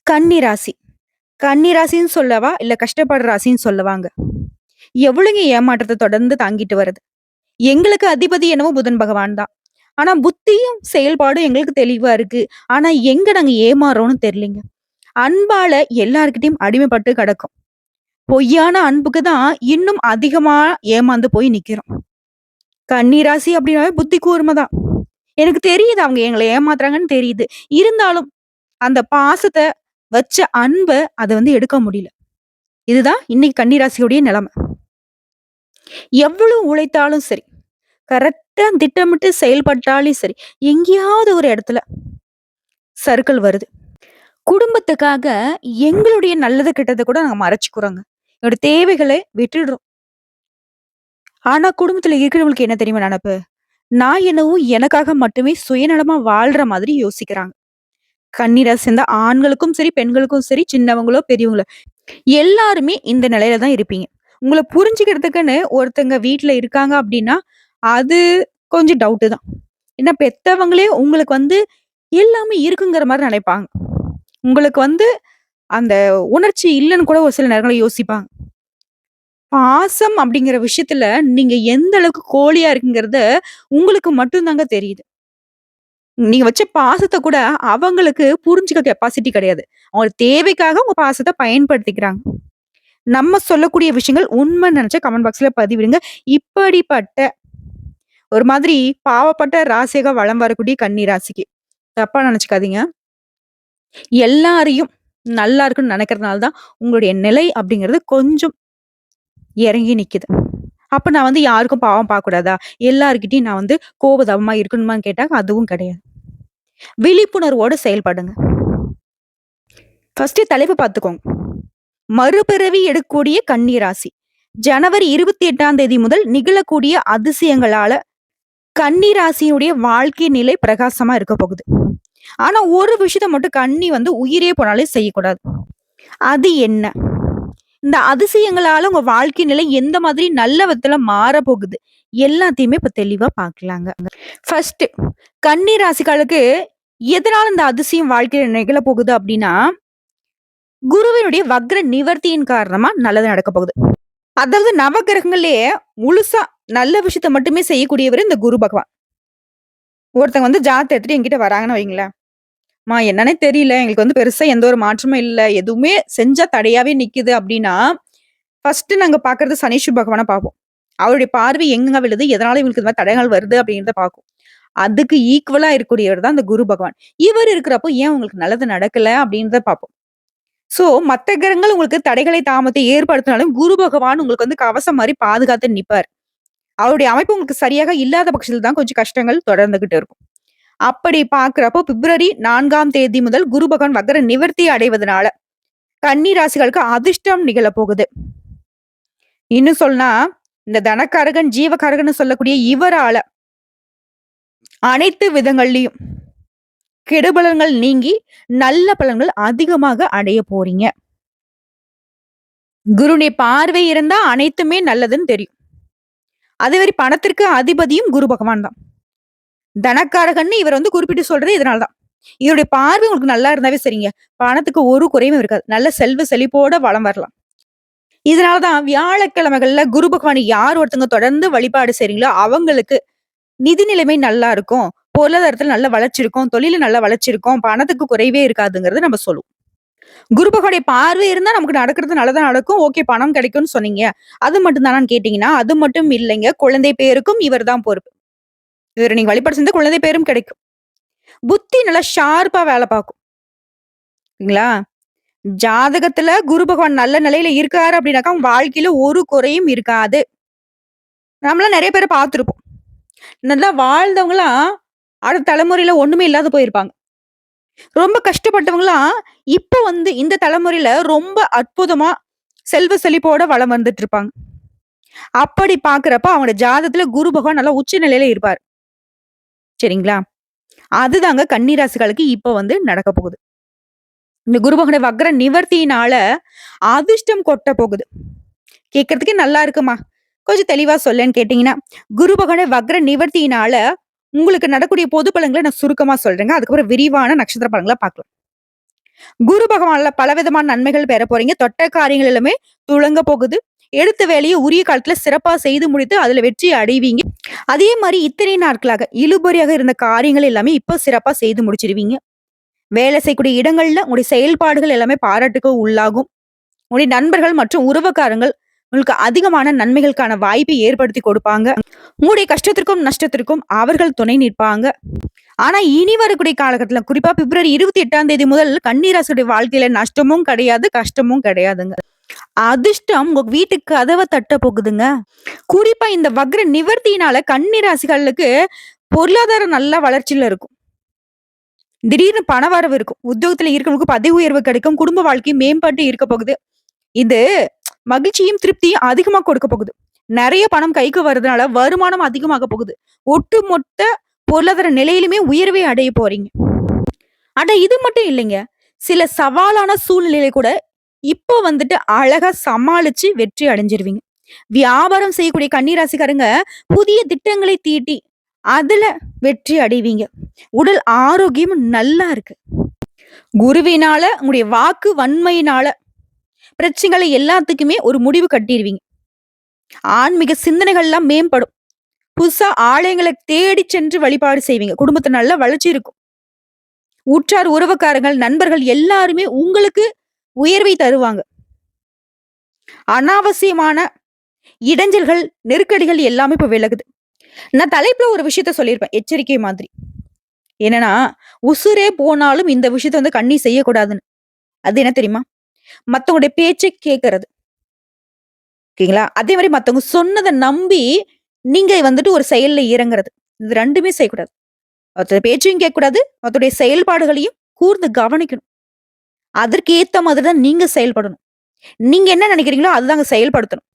கன்னி ராசி. கன்னி ராசின்னு சொல்லவா? இல்ல கஷ்டப்படுற ராசின்னு சொல்லவாங்க? எவ்வளவுங்க ஏமாற்றத்த தொடர்ந்து தாங்கிட்டு வருது. எங்களுக்கு அதிபதி என்னவோ புதன் பகவான் தான். ஆனா புத்தியும், செயல்பாடும் எங்களுக்கு தெளிவா இருக்கு. ஆனா எங்க நாங்க ஏமாறுறோம்னு தெரியலங்க. அன்பால எல்லார்கிட்டயும் அடிமைப்பட்டு கிடக்கும். பொய்யான அன்புக்கு தான் இன்னும் அதிகமா ஏமாந்து போய் நிக்கிறோம். கன்னி ராசி அப்படின்னாவே புத்தி கூர்மை தான். எனக்கு தெரியுது அவங்க எங்கள ஏமாத்துறாங்கன்னு தெரியுது. இருந்தாலும் அந்த பாசத்த வச்ச அன்ப அத எடுக்க முடியல. இதுதான் இன்னைக்கு கன்னிராசியுடைய நிலைமை. எவ்வளவு உழைத்தாலும் சரி, கரெக்ட்டா திட்டமிட்டு செயல்பட்டாலும் சரி, எங்கேயாவது ஒரு இடத்துல சறுக்கல் வருது. குடும்பத்துக்காக எங்களுடைய நல்லது கெட்டத கூட நாங்க மறைச்சுக்கிறோங்க. என்னோட தேவைகள விட்டுடுறோம். ஆனா குடும்பத்துல இருக்கிறவங்களுக்கு என்ன தெரியுமா நெனப்பு? நான் என்னவோ எனக்காக மட்டுமே சுயநலமா வாழ்ற மாதிரி யோசிக்கிறாங்க. கன்னிராசி சேர்ந்த ஆண்களுக்கும் சரி, பெண்களுக்கும் சரி, சின்னவங்களோ, பெரியவங்களோ எல்லாருமே இந்த நிலையில தான் இருப்பீங்க. உங்கள புரிஞ்சுக்கிறதுக்குன்னு ஒருத்தங்க வீட்ல இருக்காங்க அப்டின்னா, அது கொஞ்சம் டவுட்டு தான். ஏன்னா பெத்தவங்களே உங்களுக்கு எல்லாமே இருக்குங்கிற மாரி நெனைப்பாங்க. உங்களுக்கு அந்த உணர்ச்சி இல்லன்னு கூட ஒரு சில நேரங்கள்ல யோசிப்பாங்க. பாசம் அப்படிங்கிற விஷயத்துல நீங்க எந்த அளவுக்கு கோழியா இருக்குங்கிறத உங்களுக்கு மட்டும் தாங்க தெரியுது. நீங்க வச்ச பாசத்த கூட அவங்களுக்கு புரிஞ்சுக்க கெப்பாசிட்டி கிடையாது. அவங்க தேவைக்காக உங்க பாசத்த பயன்படுத்திக்கிறாங்க. நம்ம சொல்லக்கூடிய விஷயங்கள் உண்மைன்னு நெனச்சா கமெண்ட் பாக்ஸ்ல பதிவிடுங்க. இப்படிப்பட்ட ஒரு மாதிரி பாவப்பட்ட ராசியாக வலம் வரக்கூடிய கன்னி ராசிக்கு. தப்பா நெனச்சுக்காதீங்க. எல்லாரையும் நல்லா இருக்குன்னு நெனைக்கிறதுனால தான் உங்களுடைய நிலை அப்படிங்கிறது கொஞ்சம் இறங்கி நிக்குது. அப்ப நான் யாருக்கும் பாவம் பார்க்கக்கூடாதா? எல்லார்கிட்டயும் நான் கோபதாபமா இருக்கணுமான்னு கேட்டா அதுவும் கிடையாது. விழிப்புணர்வோட செயல்படுங்க. ஃபர்ஸ்ட் தலைப்பு பார்த்துக்கோங்க. மறுபிறவி எடுக்கக்கூடிய கன்னி ராசி. ஜனவரி 28ஆம் தேதி முதல் நிகழக்கூடிய அதிசயங்களால கன்னி ராசியுடைய வாழ்க்கை நிலை பிரகாசமா இருக்க போகுது. ஆனா ஒரு விஷயத்த மட்டும் கன்னி உயிரே போனாலே செய்யக்கூடாது. அது என்ன? இந்த அதிசயங்களால உங்க வாழ்க்கை நிலை எந்த மாதிரி நல்ல விதத்துல மாறப்போகுது? எல்லாத்தையுமே இப்ப தெளிவா பார்க்கலாங்க. ஃபர்ஸ்ட் கன்னி ராசிக்காரருக்கு எதனால இந்த அதிசயம் வாழ்க்கையில நிகழ போகுது அப்படின்னா, குருவினுடைய வக்ர நிவர்த்தியின் காரணமா நல்லது நடக்க போகுது. அதாவது நவகிரகங்கள்லயே முழுசா நல்ல விஷயத்த மட்டுமே செய்யக்கூடியவர் இந்த குரு பகவான். ஒருத்தங்க ஜாதகத்த எடுத்துட்டு என்கிட்ட வராங்கன்னு வைங்களேன். "அம்மா என்னன்னே தெரியல. எங்களுக்கு பெருசா எந்த ஒரு மாற்றமும் இல்ல. எதுவுமே செஞ்சா தடையாவே நிக்குது" அப்படின்னா, ஃபர்ஸ்ட் நாங்க பார்க்கறது சனீஸ்வர பகவான பார்ப்போம். அவருடைய பார்வை எங்கெங்க விழுது? எதனால இவங்களுக்கு இந்த மாரி தடைகள் வருது? அப்படிங்கிறத பார்க்கும். அதுக்கு ஈக்குவலா இருக்கக்கூடியவர் தான் இந்த குரு பகவான். இவர் இருக்கிறப்போ ஏன் உங்களுக்கு நல்லது நடக்கல? அப்படின்றத பார்ப்போம். சோ, மத்த கிரகங்கள் உங்களுக்கு தடைகளை, தாமதத்தை ஏற்படுத்தினாலும், குரு பகவான் உங்களுக்கு கவசம் மாரி பாதுகாத்து நிப்பாரு. அவருடைய அமைப்பு உங்களுக்கு சரியாக இல்லாத பட்சத்துல தான் கொஞ்சம் கஷ்டங்கள் தொடர்ந்துகிட்டு இருக்கும். அப்படி பார்க்கிறப்போ பிப்ரவரி 4ஆம் தேதி முதல் குரு பகவான் வக்ர நிவர்த்தி அடைவதனால, கன்னி ராசிகளுக்கு அதிர்ஷ்டம் நிகழப் போகுது. இன்னும் சொன்னா, இந்த தனக்காரகன், ஜீவகாரகன்னு சொல்லக்கூடிய இவரால அனைத்து விதங்கள்லயும் கெடுபலன்கள் நீங்கி நல்ல பலன்கள் அதிகமாக அடைய போறீங்க. குருவுடைய பார்வை இருந்தா அனைத்துமே நல்லதுன்னு தெரியும். அதே மாரி பணத்திற்கு அதிபதியும் குரு பகவான் தான். தனக்காரகன்னு இவர் குறிப்பிட்டு சொல்றது இதனால தான். இவருடைய பார்வை உங்களுக்கு நல்லா இருந்தாவே சரிங்க. பணத்துக்கு ஒரு குறைவும் இருக்காது. நல்ல செல்வ செழிப்போட வளம் வரலாம். இதனால தான் வியாழக்கிழமைகள்ல குரு பகவான் யார் ஒருத்தங்க தொடர்ந்து வழிபாடு செய்றீங்களோ, அவங்களுக்கு நிதி நிலைமை நல்லா இருக்கும். பொருளாதாரத்துல நல்ல வளர்ச்சி இருக்கும். தொழில்ல நல்ல வளர்ச்சி இருக்கும். பணத்துக்கு குறைவே இருக்காதுங்கிறத நம்ம சொல்லுவோம். குரு பகவானுடைய பார்வை இருந்தா நமக்கு நடக்கிறது நல்லதா நடக்கும். ஓகே பணம் கிடைக்கும்னு சொன்னீங்க. அது மட்டும் தானான்னு கேட்டீங்கன்னா, அது மட்டும் இல்லைங்க. குழந்தை பேருக்கும் இவர் தான் பொறுப்பு. இவர நீங்க வழிபாடு செஞ்சா குழந்தை பேரும் கிடைக்கும். புத்தி நல்லா ஷார்ப்பா வேலை பார்க்கும். சரிங்களா? ஜாதகத்துல குரு பகவான் நல்ல நிலையில இருக்காரு அப்படின்னாக்கா, உங்க வாழ்க்கையில ஒரு குறையும் இருக்காது. நம்மலாம் நெறைய பேர பார்த்திருப்போம். நல்லா வாழ்ந்தவங்கலாம் அடுத்த தலைமுறையில ஒண்ணுமே இல்லாத போயிருப்பாங்க. ரொம்ப கஷ்டப்பட்டவங்கலாம் இப்ப இந்த தலைமுறையில ரொம்ப அற்புதமா செல்வ செழிப்போட வளம் வந்துட்டு இருப்பாங்க. அப்படி பார்க்கிறப்ப அவங்க ஜாதகத்துல குரு பகவான் நல்லா உச்ச நிலையில இருப்பாரு. சரிங்களா? அதுதாங்க கன்னி ராசிகளுக்கு இப்ப நடக்க போகுது. இந்த குரு பகவானுடைய வக்ர நிவர்த்தியினால அதிர்ஷ்டம் கொட்ட போகுது. கேட்கறதுக்கே நல்லா இருக்குமா? கொஞ்சம் தெளிவா சொல்லேன்னு கேட்டீங்கன்னா, குரு பகவானுடைய வக்ர நிவர்த்தியினால உங்களுக்கு நடக்கூடிய பொது பலன்கள நான் சுருக்கமா சொல்றேங்க. அதுக்கப்புறம் விரிவான நட்சத்திர பலன்கள பார்க்கலாம். குரு பகவான்ல பலவிதமான நன்மைகள் பெற போறீங்க. தொட்ட காரியங்கள் எல்லாமே துலங்க போகுது. எடுத்த வேலைய உரிய காலத்துல சிறப்பா செய்து முடித்து அதுல வெற்றி அடைவீங்க. அதே மாரி இத்தனை நாட்களாக இழுபறியாக இருந்த காரியங்கள் எல்லாமே இப்ப சிறப்பா செய்து முடிச்சிருவீங்க. வேலை செய்யக்கூடிய இடங்கள்ல உங்களுடைய செயல்பாடுகள் எல்லாமே பாராட்டுக்கு உள்ளாகும். உங்களுடைய நண்பர்கள் மற்றும் உறவுக்காரங்கள் உங்களுக்கு அதிகமான நன்மைகளுக்கான வாய்ப்பை ஏற்படுத்தி கொடுப்பாங்க. உங்களுடைய கஷ்டத்திற்கும், நஷ்டத்திற்கும் அவர்கள் துணை நிற்பாங்க. ஆனா, இனி வரக்கூடிய காலகட்டத்துல குறிப்பா பிப்ரவரி 28ஆம் தேதி முதல் கன்னி ராசியுடைய வாழ்க்கையில நஷ்டமும் கிடையாது, கஷ்டமும் கிடையாதுங்க. அதிர்ஷ்டம் உங்க வீட்டுக்கு கதவ தட்ட போகுதுங்க. குறிப்பா இந்த வக்ர நிவர்த்தியினால கன்னி ராசிகளுக்கு பொருளாதாரம் நல்ல வளர்ச்சியில இருக்கும். திடீர்னு பணவரவு இருக்கும். உத்தியோகத்துல இருக்கிறவங்களுக்கு பதவி உயர்வு கிடைக்கும். குடும்ப வாழ்க்கை மேம்பட்டு இருக்க போகுது. இது மகிழ்ச்சியும், திருப்தியும் அதிகமா கொடுக்க போகுது. நெறைய பணம் கைக்கு வரதுனால வருமானம் அதிகமாக போகுது. ஒட்டுமொத்த பொருளாதார நிலையிலுமே உயர்வை அடைய போறீங்க. ஆனா இது மட்டும் இல்லைங்க. சில சவாலான சூழ்நிலையில கூட இப்போ வந்துட்டு அழகா சமாளிச்சு வெற்றி அடைஞ்சிருவீங்க. வியாபாரம் செய்யக்கூடிய கன்னி ராசிக்காரங்க புதிய திட்டங்களை தீட்டி அதுல வெற்றி அடைவீங்க. உடல் ஆரோக்கியம் நல்லா இருக்கு. குருவினால உங்களுடைய வாக்கு வன்மையினால பிரச்சனைகளை எல்லாத்துக்குமே ஒரு முடிவு கட்டிருவீங்க. ஆன்மீக சிந்தனைகள்லாம் மேம்படும். புதுசா ஆலயங்களை தேடி சென்று வழிபாடு செய்வீங்க. குடும்பத்துல நல்ல வளர்ச்சி இருக்கும். உற்றார் உறவுக்காரங்கள், நண்பர்கள் எல்லாருமே உங்களுக்கு உயர்வை தருவாங்க. அனாவசியமான இடைஞ்சல்கள், நெருக்கடிகள் எல்லாமே இப்ப விலகுது. நான் தலைப்புல ஒரு விஷயத்த சொல்லியிருப்பேன். எச்சரிக்கை மாதிரி. என்னன்னா, உசுரே போனாலும் இந்த விஷயத்த வந்து கண்ணி செய்யக்கூடாதுன்னு. அது என்ன தெரியுமா? மத்தவங்களுடைய பேச்ச கேட்கறது. ஓகேங்களா? அதே மாரி மத்தவங்க சொன்னத நம்பி, நீங்க வந்துட்டு ஒரு செயல்ல இறங்குறது. இது 2மே செய்யக்கூடாது. ஒருத்தர் பேச்சையும் கேட்கக்கூடாது. ஒருத்தருடைய செயல்பாடுகளையும் கூர்ந்து கவனிக்கணும். அதற்கு ஏத்த மாதிரி தான் நீங்க செயல்படணும். நீங்க என்ன நினைக்கிறீங்களோ அதுதாங்க செயல்படுத்தணும்.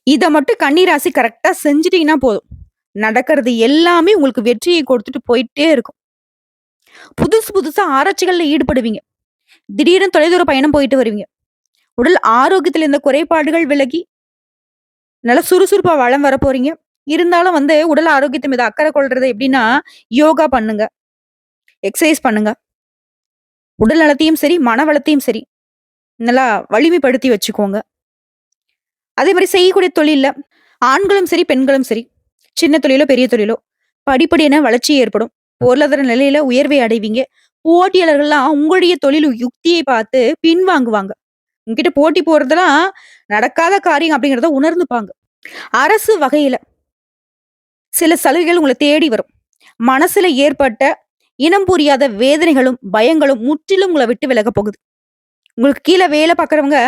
இத மட்டும் கன்னி ராசி கரெக்ட்டா செஞ்சுட்டீங்கன்னா போதும். நடக்கிறது எல்லாமே உங்களுக்கு வெற்றியை கொடுத்துட்டு போயிட்டே இருக்கும். புதுசு புதுசா ஆராய்ச்சிகள்ல ஈடுபடுவீங்க. திடீர்னு தொலைதூர பயணம் போயிட்டு வருவீங்க. உடல் ஆரோக்கியத்துல இருந்த குறைபாடுகள் விலகி, நல்லா சுறுசுறுப்பா வளம் வரப்போறீங்க. இருந்தாலும் வந்து உடல் ஆரோக்கியத்து மீது அக்கறை கொள்றது எப்படின்னா, யோகா பண்ணுங்க. எக்சர்சைஸ் பண்ணுங்க. உடல் நலத்தையும் சரி, மன வளத்தையும் சரி, நல்லா வலிமைப்படுத்தி வச்சுக்கோங்க. அதே மாரி செய்யக்கூடிய தொழில்ல ஆண்களும் சரி, பெண்களும் சரி, சின்ன தொழிலோ, பெரிய தொழிலோ, படிப்படியான வளர்ச்சி ஏற்படும். பொருளாதார நிலையில உயர்வை அடைவீங்க. போட்டியாளர்கள்லாம் உங்களுடைய தொழில் யுக்தியை பார்த்து பின்வாங்குவாங்க. உங்ககிட்ட போட்டி போடுறதெல்லாம் நடக்காத காரியம் அப்படிங்கிறத உணர்ந்துப்பாங்க. அரசு வகையில சில சலுகைகள் உங்கள தேடி வரும். மனசுல ஏற்பட்ட இனம் புரியாத வேதனைகளும், பயங்களும் முற்றிலும் உங்கள விட்டு விலகப் போகுது. உங்களுக்கு கீழ வேலை பார்க்குறவங்க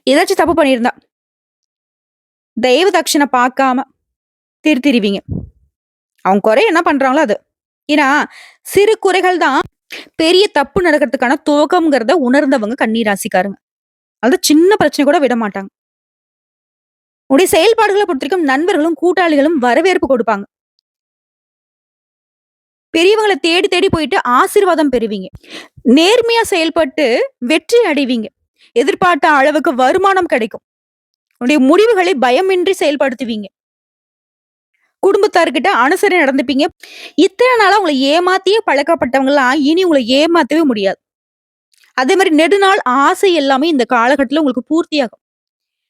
ஏதாச்சும் தப்பு பண்ணியிருந்தா, தயவு தட்சணை பார்க்காம திருத்திருவீங்க. அவங்க குறை என்ன பண்றாங்களோ அது. ஏன்னா, சிறு குறைகள் தான் பெரிய தப்பு நடக்கிறதுக்கான துவக்கம்ங்கிறத உணர்ந்தவங்க கன்னி ராசிக்காரங்க. அது சின்ன பிரச்சனை கூட விட மாட்டாங்க. உங்களுடைய செயல்பாடுகள பொறுத்தவரைக்கும் நண்பர்களும், கூட்டாளிகளும் வரவேற்பு கொடுப்பாங்க. பெரியவங்கள தேடி தேடி போயிட்டு ஆசீர்வாதம் பெறுவீங்க. நேர்மையா செயல்பட்டு வெற்றி அடைவீங்க. எதிர்பார்த்த அளவுக்கு வருமானம் கிடைக்கும். உங்களுடைய முடிவுகளை பயமின்றி செயல்படுத்துவீங்க. குடும்பத்தார்கிட்ட அனுசரணை நடந்துப்பீங்க. இத்தனை நாளா உங்கள ஏமாத்தியே பழக்கப்பட்டவங்கலாம் இனி உங்கள ஏமாத்தவே முடியாது. அதே மாரி நெடுநாள் ஆசை எல்லாமே இந்த காலகட்டத்துல உங்களுக்கு பூர்த்தியாகும்.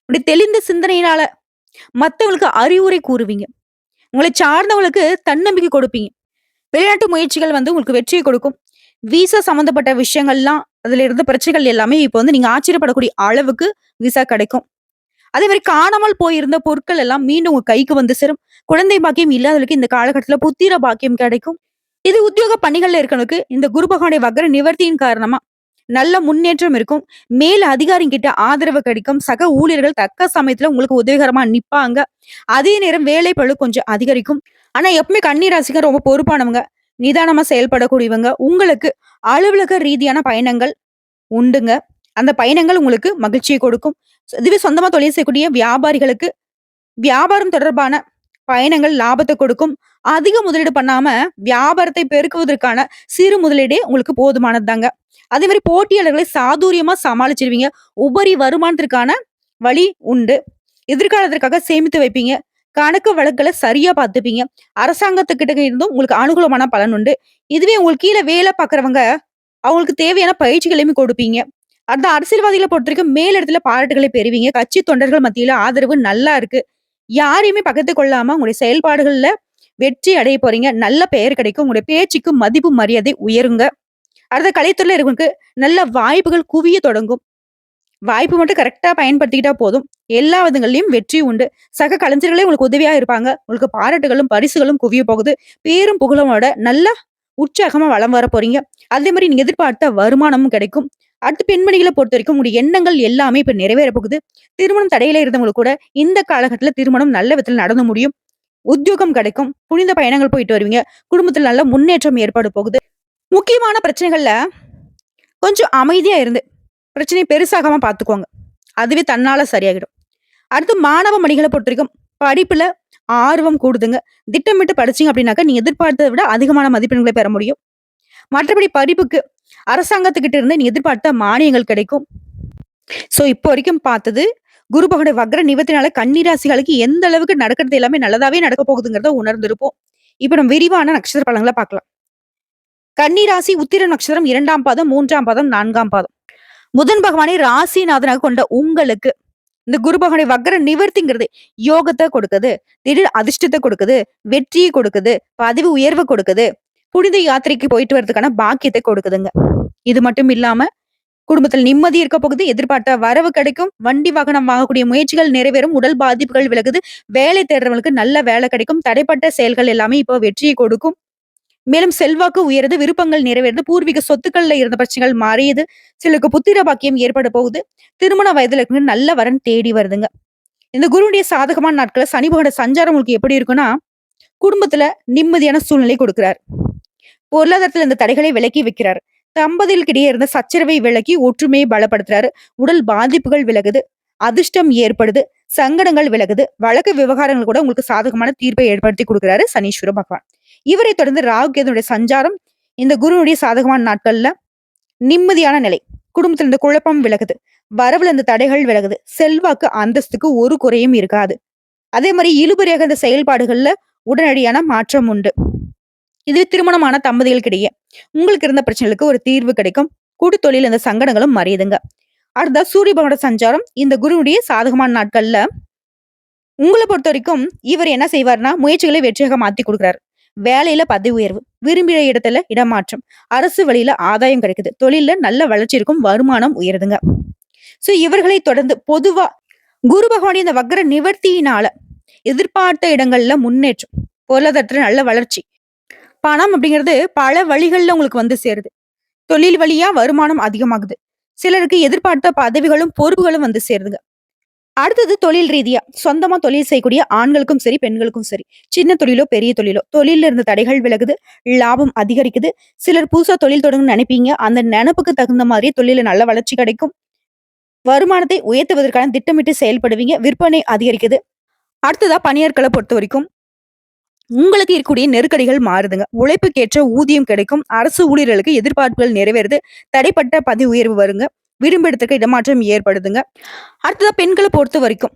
இப்படி தெளிந்த சிந்தனையினால மத்தவங்களுக்கு அறிவுரை கூறுவீங்க. உங்களை சார்ந்தவங்களுக்கு தன்னம்பிக்கை கொடுப்பீங்க. வெளிநாட்டு முயற்சிகள் வந்து உங்களுக்கு வெற்றியை கொடுக்கும். விசா சம்மந்தப்பட்ட விஷயங்கள்லாம் அதுல இருந்த பிரச்சனைகள் எல்லாமே இப்ப வந்து நீங்க ஆச்சரியப்படக்கூடிய அளவுக்கு விசா கிடைக்கும். அதே மாரி காணாமல் போயிருந்த பொருட்கள் எல்லாம் மீண்டும் உங்க கைக்கு வந்து சேரும். குழந்தை பாக்கியம் இல்லாதவர்களுக்கு இந்த காலகட்டத்துல புத்திர பாக்கியம் கிடைக்கும். இது உத்தியோக பணிகள்ல இருக்கவங்களுக்கு இந்த குரு பகவானுடைய வக்ர நிவர்த்தியின் காரணமா நல்ல முன்னேற்றம் இருக்கும். மேல் அதிகாரிகிட்ட ஆதரவு கிடைக்கும். சக ஊழியர்கள் தக்க சமயத்துல உங்களுக்கு உதவிகரமா நிப்பாங்க. அதே நேரம் வேலைப்பளு கொஞ்சம் அதிகரிக்கும். ஆனா எப்பவுமே கன்னி ராசிக்கு ரொம்ப பொறுப்பானவங்க. நிதானமா செயல்படக்கூடியவங்க. உங்களுக்கு அலுவலக ரீதியான பயணங்கள் உண்டுங்க. அந்த பயணங்கள் உங்களுக்கு மகிழ்ச்சியை கொடுக்கும். இதுவே சொந்தமா தொழில் செய்யக்கூடிய வியாபாரிகளுக்கு வியாபாரம் தொடர்பான பயணங்கள் லாபத்தை கொடுக்கும். அதிக முதலீடு பண்ணாம வியாபாரத்தை பெருக்குவதற்கான சிறு முதலீடே உங்களுக்கு போதுமானது தாங்க. அதே மாதிரி போட்டியாளர்களை சாதுரியமா சமாளிச்சிருவீங்க. உபரி வருமானத்திற்கான வழி உண்டு. எதிர்காலத்திற்காக சேமித்து வைப்பீங்க. கணக்கு வழக்குகளை சரியா பார்த்துப்பீங்க. அரசாங்கத்துக்கிட்ட இருந்தும் உங்களுக்கு அனுகூலமான பலன் உண்டு. இதுவே உங்களுக்கு கீழே வேலை பார்க்குறவங்க அவங்களுக்கு தேவையான பயிற்சிகளையும் கொடுப்பீங்க. அந்த அரசியல்வாதிகள பொறுத்தவரைக்கும் மேலிடத்துல பாராட்டுகளை பெறுவீங்க. கட்சி தொண்டர்கள் மத்தியில ஆதரவு நல்லா இருக்கு. யாரையுமே பக்கத்து கொள்ளாம உங்களுடைய செயல்பாடுகள்ல வெற்றி அடைய போறீங்க. நல்ல பெயர் கிடைக்கும். உங்களுடைய பேச்சுக்கு மதிப்பு, மரியாதை உயருங்க. அடுத்த கலைத்துறையில இருக்கவங்களுக்கு நல்ல வாய்ப்புகள் குவிய தொடங்கும். வாய்ப்பு மட்டும் கரெக்ட்டா பயன்படுத்திக்கிட்டா போதும். எல்லா விதங்கள்லயும் வெற்றி உண்டு. சக கலைஞர்களே உங்களுக்கு உதவியா இருப்பாங்க. உங்களுக்கு பாராட்டுகளும், பரிசுகளும் குவிய போகுது. பேரும் புகழுமோட நல்லா உற்சாகமா வலம் வர போறீங்க. அதே மாரி நீங்க எதிர்பார்த்த வருமானமும் கிடைக்கும். அடுத்து பெண்மணிகள பொறுத்தவரைக்கும் உங்களுடைய எண்ணங்கள் எல்லாமே இப்ப நிறைவேற போகுது. திருமணம் தடையில இருந்தவங்களுக்கு கூட இந்த காலகட்டத்தில திருமணம் நல்ல விதத்துல நடந்து முடியும். உத்தியோகம் கிடைக்கும். புனித பயணங்கள் போயிட்டு வருவீங்க. குடும்பத்துல நல்ல முன்னேற்றம் ஏற்பட போகுது. முக்கியமான பிரச்சனைகள்ல கொஞ்சம் அமைதியா இருந்து, பிரச்சனைய பெருசாகாம பார்த்துக்கோங்க. அதுவே தன்னால சரியாகிடும். அடுத்து மாணவ மணிகள பொறுத்தவரைக்கும், படிப்புல ஆர்வம் கூடுதுங்க. திட்டமிட்டு படிச்சீங்க அப்படின்னாக்க, நீங்க எதிர்பார்த்தத விட அதிகமான மதிப்பெண்களை பெற முடியும். மற்றபடி படிப்புக்கு அரசாங்கத்துக்கிட்ட இருந்து நீங்க எதிர்பார்த்த மானியங்கள் கிடைக்கும். சோ, இப்போ வரைக்கும் பார்த்தது, குரு பகவானுடைய வக்ர நிவர்த்தினால கன்னி ராசிகளுக்கு எந்த அளவுக்கு நடக்கிறது எல்லாமே நல்லதாவே நடக்க போகுதுங்கிறத உணர்ந்திருப்போம். இப்ப நம்ம விரிவான நட்சத்திர பலன்கள பார்க்கலாம். கன்னி ராசி உத்திர நட்சத்திரம் 2ஆம் பாதம், 3ஆம் பாதம், 4ஆம் பாதம். புதன் பகவானை ராசிநாதனாக கொண்ட உங்களுக்கு இந்த குரு பகவானுடைய வக்ர நிவர்த்திங்கிறது யோகத்தை கொடுக்குது, திடீர் அதிர்ஷ்டத்தை கொடுக்குது, வெற்றியை கொடுக்குது, பதவி உயர்வு கொடுக்குது, புனித யாத்திரைக்கு போயிட்டு வரதுக்கான பாக்கியத்தை கொடுக்குதுங்க. இது மட்டும் இல்லாம குடும்பத்தில் நிம்மதி இருக்க போகுது, எதிர்பார்த்த வரவு கிடைக்கும், வண்டி வாகனம் வாங்கக்கூடிய முயற்சிகள் நிறைவேறும், உடல் பாதிப்புகள் விலகுது, வேலை தேடுறவங்களுக்கு நல்ல வேலை கிடைக்கும், தடைப்பட்ட செயல்கள் எல்லாமே இப்போ வெற்றியை கொடுக்கும். மேலும் செல்வாக்கு உயருது, விருப்பங்கள் நிறைவேறுது, பூர்வீக சொத்துக்கள்ல இருந்த பிரச்சனைகள் மாறியது, சிலருக்கு புத்திர பாக்கியம் ஏற்பட போகுது, திருமண வயதுல இருக்கு நல்ல வரன் தேடி வருதுங்க. இந்த குருவுடைய சாதகமான நாட்கள சனி பகவானோட சஞ்சாரம் உங்களுக்கு எப்படி இருக்குன்னா, குடும்பத்துல நிம்மதியான சூழ்நிலை கொடுக்கிறார். பொருளாதாரத்துல இந்த தடைகளை விலக்கி வைக்கிறார். தம்பதிகளுக்கிடையே இருந்த சச்சரவை விலக்கி ஒற்றுமையை பலப்படுத்துறாரு. உடல் பாதிப்புகள் விலகுது, அதிர்ஷ்டம் ஏற்படுது, சங்கடங்கள் விலகுது, வழக்கு விவகாரங்கள் கூட உங்களுக்கு சாதகமான தீர்ப்பை ஏற்படுத்தி கொடுக்கிறாரு சனீஸ்வர பகவான். இவரை தொடர்ந்து ராகு கேதுனுடைய சஞ்சாரம் இந்த குருவுடைய சாதகமான நாட்கள்ல நிம்மதியான நிலை, குடும்பத்துல இந்த குழப்பம் விலகுது, வரவுல இந்த தடைகள் விலகுது, செல்வாக்கு அந்தஸ்துக்கு ஒரு குறையும் இருக்காது. அதே மாதிரி இழுபறியாக இந்த செயல்பாடுகள்ல உடனடியான மாற்றம் உண்டு. இது திருமணமான தம்பதிகளுக்கிடையே உங்களுக்கு இருந்த பிரச்சனைகளுக்கு ஒரு தீர்வு கிடைக்கும். கூட்டு தொழில் இந்த சங்கடங்களும் மறையுதுங்க. அடுத்த சூரிய பகவானோட சஞ்சாரம் இந்த குருவுடைய சாதகமான நாட்கள்ல உங்களை பொறுத்த வரைக்கும் இவர் என்ன செய்வார்னா முயற்சிகளை வெற்றியாக மாத்தி கொடுக்குறாரு. வேலையில பதவி உயர்வு, விரும்பிய இடத்துல இடமாற்றம், அரசு வழியில ஆதாயம் கிடைக்குது, தொழில நல்ல வளர்ச்சி இருக்கும், வருமானம் உயருதுங்க. சோ இவர்களை தொடர்ந்து பொதுவா குரு பகவானின் இந்த வக்ர நிவர்த்தியினால எதிர்பார்த்த இடங்கள்ல முன்னேற்றம், பொருளாதாரத்துல நல்ல வளர்ச்சி, பணம் அப்படிங்கிறது பல வழிகள்ல உங்களுக்கு வந்து சேருது. தொழில் வழியா வருமானம் அதிகமாகுது. சிலருக்கு எதிர்பார்த்த பதவிகளும் பொறுப்புகளும் வந்து சேருதுங்க. அடுத்தது தொழில் ரீதியா சொந்தமா தொழில் செய்யக்கூடிய ஆண்களுக்கும் சரி, பெண்களுக்கும் சரி, சின்ன தொழிலோ பெரிய தொழிலோ தொழில இருந்த தடைகள் விலகுது, லாபம் அதிகரிக்குது. சிலர் புதுசா தொழில் தொடங்கணும்னு நினைப்பீங்க. அந்த நினைப்புக்கு தகுந்த மாதிரி தொழில நல்ல வளர்ச்சி கிடைக்கும். வருமானத்தை உயர்த்துவதற்கான திட்டமிட்டு செயல்படுவீங்க. விற்பனை அதிகரிக்குது. அடுத்ததா பணியாட்களை பொறுத்த வரைக்கும் உங்களுக்கு இருக்கக்கூடிய நெருக்கடிகள் மாறுதுங்க. உழைப்புக்கேற்ற ஊதியம் கிடைக்கும். அரசு ஊழியர்களுக்கு எதிர்பார்ப்புகள் நிறைவேறுது. தடைப்பட்ட பதவி உயர்வு வருங்க. விரும்பிடத்துக்கு இடமாற்றம் ஏற்படுதுங்க. அடுத்ததா பெண்களை பொறுத்த வரைக்கும்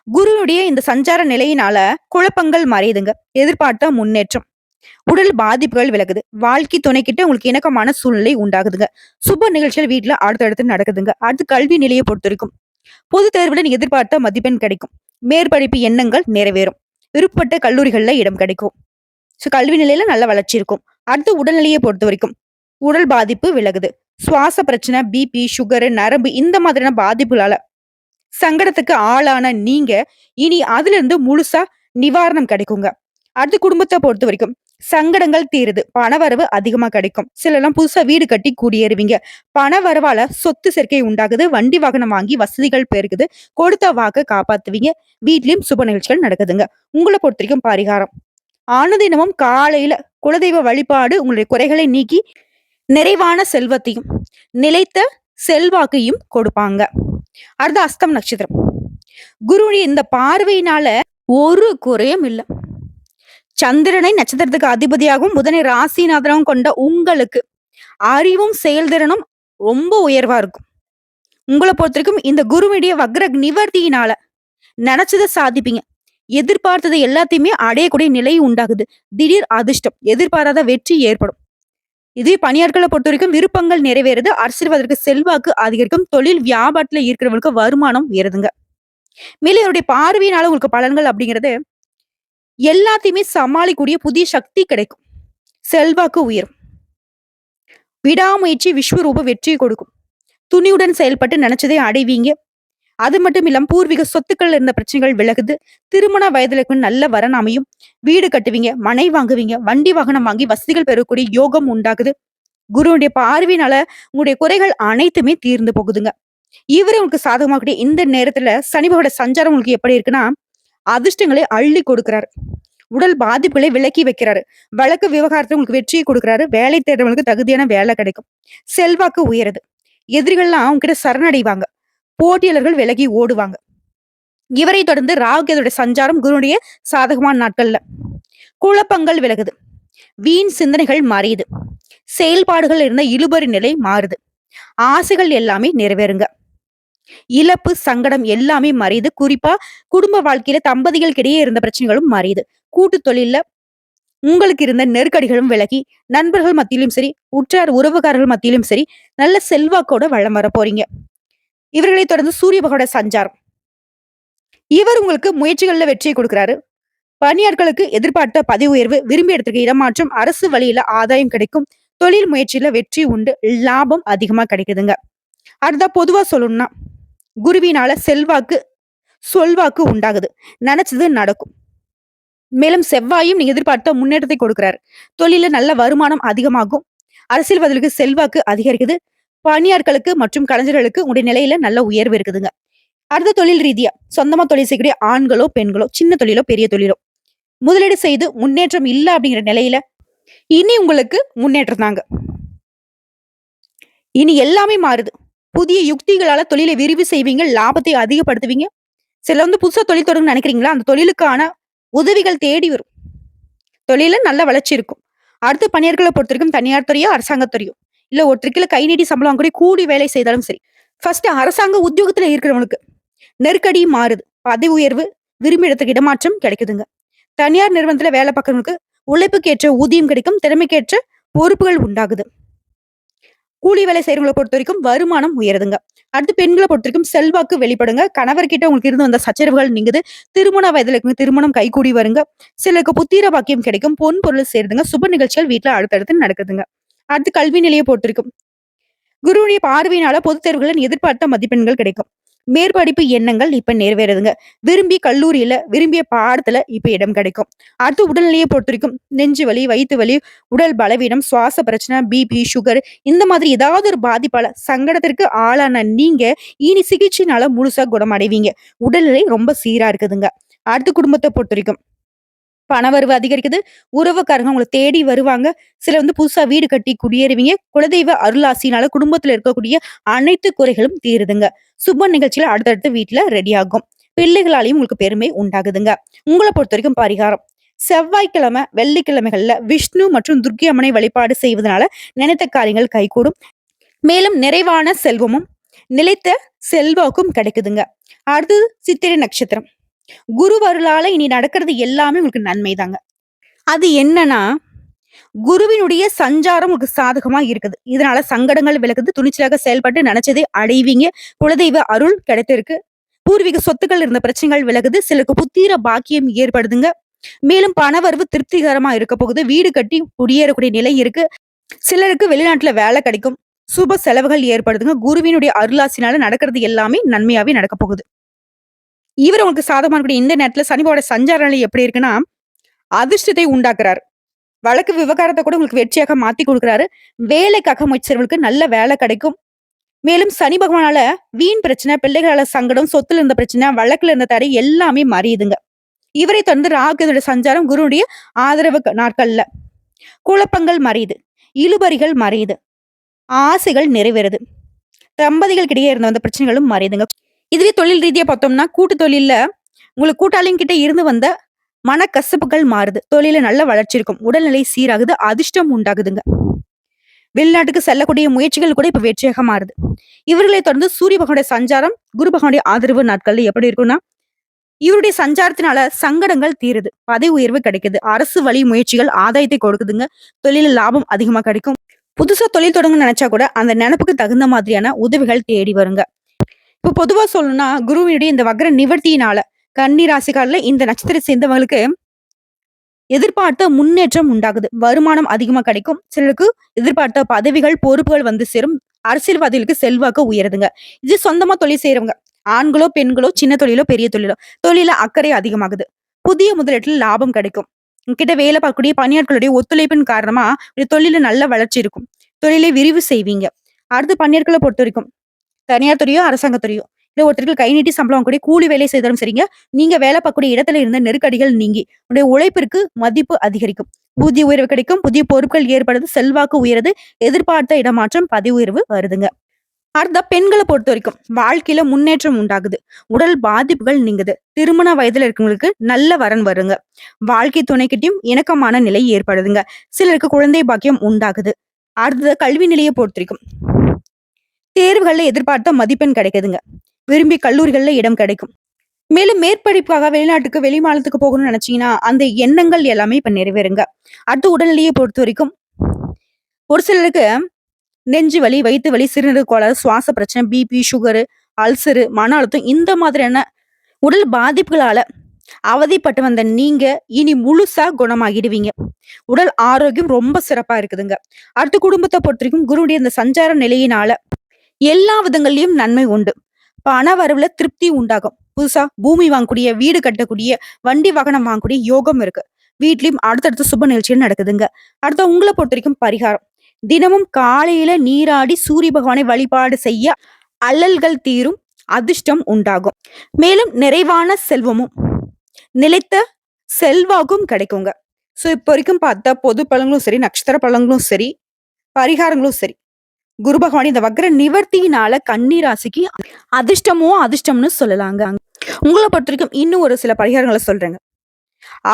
குருவுடைய இந்த சஞ்சார நிலையினால குழப்பங்கள் மறையுதுங்க. எதிர்பார்த்த முன்னேற்றம், உடல் பாதிப்புகள் விலகுது, வாழ்க்கை துணைக்கிட்ட உங்களுக்கு இணக்கமான சூழ்நிலை உண்டாகுதுங்க. சுப நிகழ்ச்சிகள் வீட்டுல அடுத்தடுத்து நடக்குதுங்க. அடுத்து கல்வி நிலையை பொறுத்த வரைக்கும் பொது தேர்வுல நீங்க எதிர்பார்த்த மதிப்பெண் கிடைக்கும். மேற்படிப்பு எண்ணங்கள் நிறைவேறும். விருப்பப்பட்ட கல்லூரிகள்ல இடம் கிடைக்கும். சோ கல்வி நிலையில நல்ல வளர்ச்சி இருக்கும். அடுத்து உடல்நிலையை பொறுத்த வரைக்கும் உடல் பாதிப்பு விலகுது. சுவாச பிரச்சனை, பிபி, சுகர், நரம்பு இந்த மாதிரியான பாதிப்புகளால சங்கடத்துக்கு ஆளான நீங்க இனி அதுல இருந்து முழுசா நிவாரணம் கிடைக்குங்க. அடுத்து குடும்பத்தை பொறுத்த வரைக்கும் சங்கடங்கள் தீருது, பணவரவு அதிகமா கிடைக்கும். சிலர்லாம் புதுசா வீடு கட்டி குடியேறுவீங்க. பண வரவால சொத்து சேர்க்கை உண்டாகுது, வண்டி வாகனம் வாங்கி வசதிகள் பெருகுது, கொடுத்த வாக்க காப்பாத்துவீங்க. வீட்லயும் சுப நிகழ்ச்சிகள் நடக்குதுங்க. உங்களை பொறுத்த வரைக்கும் பரிகாரம் ஆனதினமும் காலையில குலதெய்வ வழிபாடு உங்களுடைய குறைகளை நீக்கி நிறைவான செல்வத்தையும் நிலைத்த செல்வாக்கையும் கொடுப்பாங்க. அடுத்த அஸ்தம் நட்சத்திரம் குருவுடைய இந்த பார்வையினால ஒரு குறையும் இல்ல. சந்திரனை நட்சத்திரத்துக்கு அதிபதியாகவும் புதனை ராசிநாதனாகவும் கொண்ட உங்களுக்கு அறிவும் செயல்திறனும் ரொம்ப உயர்வா இருக்கும். உங்களை பொறுத்த வரைக்கும் இந்த குருவுடைய வக்ர நிவர்த்தியினால நினைச்சதை சாதிப்பீங்க. எதிர்பார்த்ததை எல்லாத்தையுமே அடையக்கூடிய நிலை உண்டாகுது. திடீர் அதிர்ஷ்டம், எதிர்பாராத வெற்றி ஏற்படும். இதே பணியாட்கள பொறுத்தவரைக்கும் விருப்பங்கள் நிறைவேறுது. அரசியல்வாதிக்கு செல்வாக்கு அதிகரிக்கும். தொழில் வியாபாரத்துல இருக்கிறவங்களுக்கு வருமானம் உயருதுங்க. மேலும் இவருடைய பார்வையினால உங்களுக்கு பலன்கள் அப்படிங்கிறது எல்லாத்தையுமே சமாளிக்கக்கூடிய புதிய சக்தி கிடைக்கும். செல்வாக்கு உயரும். விடாமுயற்சி விஸ்வரூப வெற்றி கொடுக்கும். துணிவுடன் செயல்பட்டு நினைச்சதை அடைவீங்க. அது மட்டும் இல்லாம பூர்வீக சொத்துக்கள் இருந்த பிரச்சனைகள் விலகுது. திருமண வயதுல இருக்க நல்ல வரன் அமையும். வீடு கட்டுவீங்க, மனை வாங்குவீங்க, வண்டி வாகனம் வாங்கி வசதிகள் பெறக்கூடிய யோகம் உண்டாகுது. குருவுடைய பார்வையினால உங்களுடைய குறைகள் அனைத்துமே தீர்ந்து போகுதுங்க. இவரு உங்களுக்கு சாதகமாகக்கூடிய இந்த நேரத்துல சனி பகவானோட சஞ்சாரம் உங்களுக்கு எப்படி இருக்குன்னா, அதிர்ஷ்டங்களை அள்ளி கொடுக்கிறாரு. உடல் பாதிப்புகளை விலக்கி வைக்கிறாரு. வழக்கு விவகாரத்துல உங்களுக்கு வெற்றியை கொடுக்கிறாரு. வேலை தேடுறவங்களுக்கு தகுதியான வேலை கிடைக்கும். செல்வாக்கு உயருது. எதிரிகள்லாம் உங்ககிட்ட சரணடைவாங்க. போட்டியாளர்கள் விலகி ஓடுவாங்க. இவரை தொடர்ந்து ராகுடைய சஞ்சாரம் குருவுடைய சாதகமான நாட்கள்ல குழப்பங்கள் விலகுது. வீண் சிந்தனைகள் மறையுது. செயல்பாடுகள் இருந்த இழுபறி நிலை மாறுது. ஆசைகள் எல்லாமே நிறைவேறுங்க. இழப்பு சங்கடம் எல்லாமே மறையுது. குறிப்பா குடும்ப வாழ்க்கையில தம்பதிகளுக்கிடையே இருந்த பிரச்சனைகளும் மறையுது. கூட்டு தொழில்ல உங்களுக்கு இருந்த நெருக்கடிகளும் விலகி நண்பர்கள் மத்தியிலும் சரி, உற்றார் உறவுகாரர்கள் மத்தியிலும் சரி, நல்ல செல்வாக்கோட வளம் வர போறீங்க. இவர்களை தொடர்ந்து சூரிய பகவானோட சஞ்சாரம். இவர் உங்களுக்கு முயற்சிகள்ல வெற்றியை கொடுக்கிறாரு. பணியாட்களுக்கு எதிர்பார்த்த பதவி உயர்வு, விரும்பிய இடத்துக்கு இடமாற்றம், அரசு வழியில ஆதாயம் கிடைக்கும். தொழில் முயற்சியில வெற்றி உண்டு. லாபம் அதிகமா கிடைக்குதுங்க. அடுத்தா பொதுவா சொல்லணும்னா குருவினால செல்வாக்கு சொல்வாக்கு உண்டாகுது. நினைச்சது நடக்கும். மேலும் செவ்வாயும் நீங்க எதிர்பார்த்த முன்னேற்றத்தை கொடுக்கிறாரு. தொழில நல்ல வருமானம் அதிகமாகும். அரசியல்வாதிகளுக்கு செல்வாக்கு அதிகரிக்குது. பணியாட்களுக்கு மற்றும் கலைஞர்களுக்கு உங்களுடைய நிலையில நல்ல உயர்வு இருக்குதுங்க. அடுத்த தொழில் ரீதியா சொந்தமா தொழில் செய்யக்கூடிய ஆண்களோ பெண்களோ, சின்ன தொழிலோ பெரிய தொழிலோ முதலீடு செய்து முன்னேற்றம் இல்ல அப்படிங்கிற நிலையில இனி உங்களுக்கு முன்னேற்றம் தாங்க. இனி எல்லாமே மாறுது. புதிய யுக்திகளால தொழிலை விரிவு செய்வீங்க. லாபத்தை அதிகப்படுத்துவீங்க. சில புதுசா தொழில் தொடங்க நினைக்கிறீங்களா? அந்த தொழிலுக்கான உதவிகள் தேடி வரும். தொழில நல்ல வளர்ச்சி இருக்கும். அடுத்து பணியாட்களை பொறுத்த வரைக்கும் தனியார் துறையோ அரசாங்கத்துறையோ இல்ல ஒருத்தருக்குல கை நீட்டி சம்பளம் வாங்கக்கூடிய கூடி வேலை செய்தாலும் சரி, ஃபர்ஸ்ட் அரசாங்க உத்தியோகத்துல இருக்கிறவனுக்கு நெருக்கடி மாறுது. பதவி உயர்வு, விரும்பிய இடத்துக்கு இடமாற்றம் கிடைக்குதுங்க. தனியார் நிறுவனத்துல வேலை பார்க்கறவங்களுக்கு உழைப்புக்கேற்ற ஊதியம் கிடைக்கும். திறமைக்கேற்ற பொறுப்புகள் உண்டாகுது. கூலி வேலை செய்யறவங்களை பொறுத்த வரைக்கும் வருமானம் உயருதுங்க. அடுத்து பெண்களை பொறுத்த வரைக்கும் செல்வாக்கு வெளிப்படுங்க. கணவர்கிட்ட உங்களுக்கு இருந்து வந்த சச்சரவுகள் நீங்குது. திருமண வயதுல இருக்கு திருமணம் கைகூடி வருங்க. சிலருக்கு புத்திர பாக்கியம் கிடைக்கும். பொன் பொருள் சேருதுங்க. சுப நிகழ்ச்சிகள் வீட்டுல அடுத்தடுத்து நடக்குதுங்க. அடுத்து கல்வி நிலையை பொறுத்த வரைக்கும் குருவுடைய பார்வையினால பொதுத் தேர்வுகளில் எதிர்பார்த்த மதிப்பெண்கள் கிடைக்கும். மேற்படிப்பு எண்ணங்கள் இப்ப நிறைவேறுதுங்க. விரும்பிய கல்லூரியில விரும்பிய பாடத்துல இப்ப இடம் கிடைக்கும். அடுத்து உடல்நிலையை பொறுத்த வரைக்கும் நெஞ்சு வலி, வயிற்று வலி, உடல் பலவீனம், சுவாச பிரச்சனை, பிபி, சுகர் இந்த மாதிரி ஏதாவது ஒரு பாதிப்பால சங்கடத்திற்கு ஆளான நீங்க இனி சிகிச்சைனால முழுசா குணமடைவீங்க. உடல்நிலை ரொம்ப சீரா இருக்குதுங்க. அடுத்து குடும்பத்தை பொறுத்த வரைக்கும் பணவரவு அதிகரிக்குது. உறவுக்காரங்க உங்களை தேடி வருவாங்க. சில புதுசா வீடு கட்டி குடியேறுவீங்க. குலதெய்வ அருளாசினால குடும்பத்துல இருக்கக்கூடிய அனைத்து குறைகளும் தீருதுங்க. சுப நிகழ்ச்சியில அடுத்தடுத்து வீட்டுல ரெடி ஆகும். பிள்ளைகளாலையும் உங்களுக்கு பெருமை உண்டாகுதுங்க. உங்களை பொறுத்த வரைக்கும் பரிகாரம் செவ்வாய்க்கிழமை, வெள்ளிக்கிழமைகள்ல விஷ்ணு மற்றும் துர்க்கை அம்மனை வழிபாடு செய்வதனால நினைத்த காரியங்கள் கைகூடும். மேலும் நிறைவான செல்வமும் நிலைத்த செல்வாக்கும் கிடைக்குதுங்க. அடுத்தது சித்திரை நட்சத்திரம். குரு அருளால இனி நடக்கிறது எல்லாமே உங்களுக்கு நன்மைதாங்க. அது என்னன்னா குருவினுடைய சஞ்சாரம் உங்களுக்கு சாதகமா இருக்குது. இதனால சங்கடங்கள் விலகுது. துணிச்சலாக செயல்பட்டு நினைச்சதை அடைவீங்க. குலதெய்வ அருள் கிடைத்திருக்கு. பூர்வீக சொத்துக்கள் இருந்த பிரச்சனைகள் விலகுது. சிலருக்கு புத்திர பாக்கியம் ஏற்படுதுங்க. மேலும் பணவரவு திருப்திகரமா இருக்க போகுது. வீடு கட்டி குடியேறக்கூடிய நிலை இருக்கு. சிலருக்கு வெளிநாட்டுல வேலை கிடைக்கும். சுப செலவுகள் ஏற்படுதுங்க. குருவினுடைய அருளாசினால நடக்கிறது எல்லாமே நன்மையாவே நடக்க போகுது. இவர் உங்களுக்கு சாதகமான இந்த நேரத்துல சனிவோட சஞ்சார நிலை எப்படி இருக்குன்னா அதிர்ஷ்டத்தை உண்டாக்குறாரு. வழக்கு விவகாரத்தை கூட உங்களுக்கு வெற்றியாக மாத்தி கொடுக்குறாரு. வேலைக்காக முயற்சிகளுக்கு நல்ல வேலை கிடைக்கும். மேலும் சனி பகவானால வீண் பிரச்சனை, பிள்ளைகளால சங்கடம், சொத்துல இருந்த பிரச்சனை, வழக்குல இருந்த தடை எல்லாமே மறையுதுங்க. இவரை தொடர்ந்து ராகுடைய சஞ்சாரம் குருவுடைய ஆதரவு நாட்கள்ல குழப்பங்கள் மறையுது. இழுபறிகள் மறையுது. ஆசைகள் நிறைவேறுது. தம்பதிகளுக்கிடையே இருந்த வந்த பிரச்சனைகளும் மறையுதுங்க. இதுவே தொழில் ரீதியா பார்த்தோம்னா கூட்டு தொழில்ல உங்களுக்கு கூட்டாளிங்க கிட்ட இருந்து வந்த மனக்கசப்புகள் மாறுது. தொழில நல்ல வளர்ச்சி இருக்கும். உடல்நிலை சீராகுது. அதிர்ஷ்டம் உண்டாகுதுங்க. வெளிநாட்டுக்கு செல்லக்கூடிய முயற்சிகள் கூட இப்ப வெற்றியாக மாறுது. இவர்களை தொடர்ந்து சூரிய பகவானுடைய சஞ்சாரம் குரு பகவானுடைய ஆதரவு நாட்கள்ல எப்படி இருக்கும்னா இவருடைய சஞ்சாரத்தினால சங்கடங்கள் தீருது. பதவி உயர்வு கிடைக்குது. அரசு வழி முயற்சிகள் ஆதாயத்தை கொடுக்குதுங்க. தொழில லாபம் அதிகமா கிடைக்கும். புதுசா தொழில் தொடங்கணும்னு நினைச்சா கூட அந்த நினைப்புக்கு தகுந்த மாதிரியான உதவிகள் தேடி வருங்க. இப்போ பொதுவா சொல்லணும்னா குருவினுடைய இந்த வக்ர நிவர்த்தியினால கன்னி ராசிக்காரர்ல இந்த நட்சத்திரத்தை சேர்ந்தவங்களுக்கு எதிர்பார்த்த முன்னேற்றம் உண்டாகுது. வருமானம் அதிகமா கிடைக்கும். சிலருக்கு எதிர்பார்த்த பதவிகள், பொறுப்புகள் வந்து சேரும். அரசியல்வாதிகளுக்கு செல்வாக்கு உயருதுங்க. இது சொந்தமா தொழில் செய்றவங்க. ஆண்களோ, பெண்களோ, சின்ன தொழிலோ, பெரிய தொழிலோ, தொழில அக்கறை அதிகமாகுது. புதிய முதலீட்டுல லாபம் கிடைக்கும். உங்ககிட்ட வேலை பார்க்கக்கூடிய பணியாட்களுடைய ஒத்துழைப்பின் காரணமா இந்த தொழில்ல நல்ல வளர்ச்சி இருக்கும். தொழிலை விரிவு செய்வீங்க. அடுத்து பணியாட்கள பொறுத்தவரைக்கும் தனியார் துறையோ, அரசாங்க துறையோ, இல்ல ஒருத்தருக்கு கை நீட்டி சம்பளம் வாங்கக்கூடிய கூலி வேலை செய்தாலும் சரிங்க, நீங்க வேலை பார்க்கக்கூடிய இடத்துல இருந்த நெருக்கடிகள் நீங்கி, உங்களுடைய உழைப்பிற்கு மதிப்பு அதிகரிக்கும். ஊதிய உயர்வு கிடைக்கும், புதிய பொறுப்புகள் ஏற்படுது, செல்வாக்கு உயருது, எதிர்பார்த்த இடமாற்றம், பதவி உயர்வு வருதுங்க. அடுத்த பெண்கள பொறுத்தவரைக்கும், வாழ்க்கையில முன்னேற்றம் உண்டாகுது. உடல் பாதிப்புகள் நீங்குது. திருமண வயதுல இருக்கவங்களுக்கு நல்ல வரன் வருங்க. வாழ்க்கை துணைக்கிட்டயும் இணக்கமான நிலை ஏற்படுதுங்க. சிலருக்கு குழந்தை பாக்கியம் உண்டாகுது. அடுத்தது கல்வி நிலைய பொறுத்தவரைக்கும், தேர்வுகள்ல எதிர்பார்த்த மதிப்பெண் கிடைக்குதுங்க. விரும்பிய கல்லூரிகள்ல இடம் கிடைக்கும். மேலும் மேற்படிப்புக்காக வெளிநாட்டுக்கு, வெளி மாநிலத்துக்கு போகணும்னு நினைச்சீங்கன்னா, அந்த எண்ணங்கள் எல்லாமே இப்ப நிறைவேறுங்க. அடுத்து உடல்நிலையை பொறுத்தவரைக்கும், ஒரு சிலருக்கு நெஞ்சு வலி, வயித்து வலி, சிறுநீரக கோளாறு, சுவாச பிரச்சனை, பிபி, சுகரு, அல்சரு, மன அழுத்தம் இந்த மாதிரியான உடல் பாதிப்புகளால அவதிப்பட்டு வந்த நீங்க இனி முழுசா குணமாகிடுவீங்க. உடல் ஆரோக்கியம் ரொம்ப சிறப்பா இருக்குதுங்க. அடுத்து குடும்பத்தை பொறுத்தவரைக்கும் குருவுடைய இந்த சஞ்சார நிலையினால எல்லா விதங்கள்லயும் நன்மை உண்டு. பண வரவுல திருப்தி உண்டாகும். புதுசா பூமி வாங்கக்கூடிய, வீடு கட்டக்கூடிய, வண்டி வாகனம் வாங்கக்கூடிய யோகம் இருக்கு. வீட்லயும் அடுத்தடுத்த சுப நிகழ்ச்சிகள் நடக்குதுங்க. அடுத்த உங்களை பொறுத்த வரைக்கும் பரிகாரம். தினமும் காலையில நீராடி சூரிய பகவானை வழிபாடு செய்ய அல்லல்கள் தீரும், அதிர்ஷ்டம் உண்டாகும். மேலும் நிறைவான செல்வமும் நிலைத்த செல்வாக்கும் கிடைக்குங்க. சோ இப்ப வரைக்கும் பார்த்தா பொது பலன்களும் சரி, நட்சத்திர பலன்களும் சரி, பரிகாரங்களும் சரி, குரு பகவான் இந்த வக்ர நிவர்த்தியினால கன்னி ராசிக்கு அதிர்ஷ்டம்னு சொல்லலாங்க. உங்களை பொறுத்த வரைக்கும் இன்னும் ஒரு சில பரிகாரங்களை சொல்றேங்க.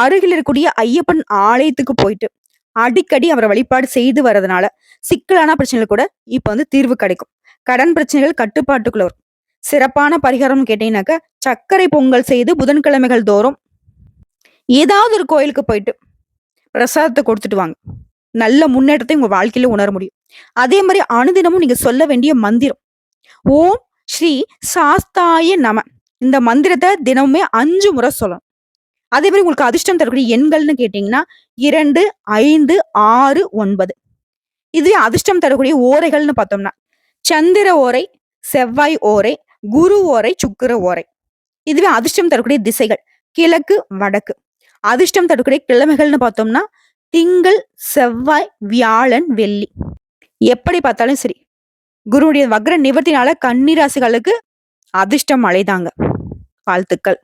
அருகில் இருக்கக்கூடிய ஐயப்பன் ஆலயத்துக்கு போயிட்டு அடிக்கடி அவரை வழிபாடு செய்து வர்றதுனால சிக்கலான பிரச்சனைகள் கூட இப்ப வந்து தீர்வு கிடைக்கும். கடன் பிரச்சனைகள் கட்டுப்பாட்டுக்குள்ள வரும். சிறப்பான பரிகாரம் கேட்டீங்கன்னாக்க சர்க்கரை பொங்கல் செய்து புதன்கிழமைகள் தோறும் ஏதாவது ஒரு கோயிலுக்கு போயிட்டு பிரசாதத்தை கொடுத்துட்டு வாங்க. நல்ல முன்னேற்றத்தை உங்க வாழ்க்கையில உணர முடியும். அதே மாதிரி அனுதினமும் நீங்க சொல்ல வேண்டிய மந்திரம் ஓம் ஸ்ரீ சாஸ்தாய நம. இந்த மந்திரத்தை தினமுமே 5 முறை சொல்லணும். அதே மாதிரி உங்களுக்கு அதிர்ஷ்டம் தரக்கூடிய எண்கள்னு கேட்டீங்கன்னா 2, 5, 6, 9. இதுவே அதிர்ஷ்டம் தரக்கூடிய ஓரைகள்னு பார்த்தோம்னா சந்திர ஓரை, செவ்வாய் ஓரை, குரு ஓரை, சுக்கிர ஓரை. இதுவே அதிர்ஷ்டம் தரக்கூடிய திசைகள் கிழக்கு, வடக்கு. அதிர்ஷ்டம் தரக்கூடிய கிழமைகள்னு பார்த்தோம்னா திங்கள், செவ்வாய், வியாழன், வெள்ளி. எப்படி பார்த்தாலும் சரி, குருவுடைய வக்ர நிவர்த்தினால கன்னி ராசிகளுக்கு அதிர்ஷ்டம் அடைதாங்க. வாழ்த்துக்கள்.